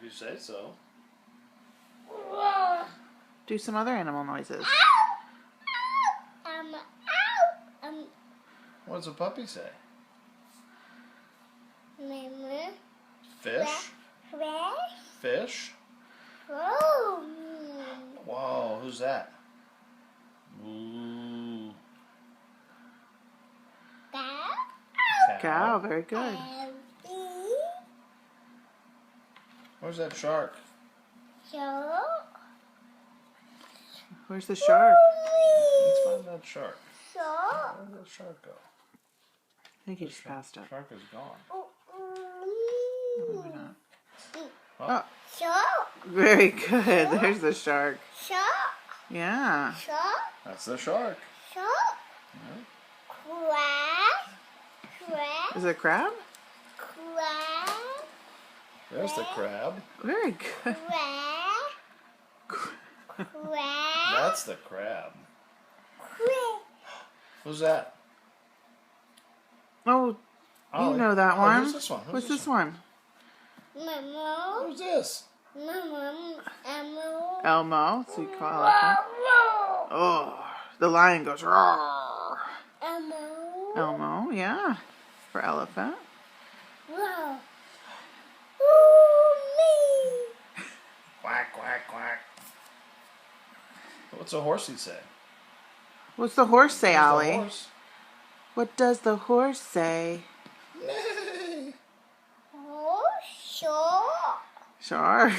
you say so. Do some other animal noises. What does a puppy say? Mama. Fish? Fish? Oh. Whoa, who's that? Ooh. Cow, very good. Where's that shark? Where's the shark? Let's find that shark. Where did that shark go? I think he just passed up. Shark is gone. Oh, very good. There's the shark. Yeah. That's the shark. Yeah. Is it a crab? There's the crab. Very good. That's the crab. Who's that? Oh, Ollie. you know that Oh, one. who's this one? What's this one? Who's this? Elmo. So you call it that. Oh, the lion goes roar. Elmo, yeah. For elephant. Quack, quack, quack. What's a horsey say? What's the horse say, Who's the Ollie? horse? What does the horse say? Neigh. Shark.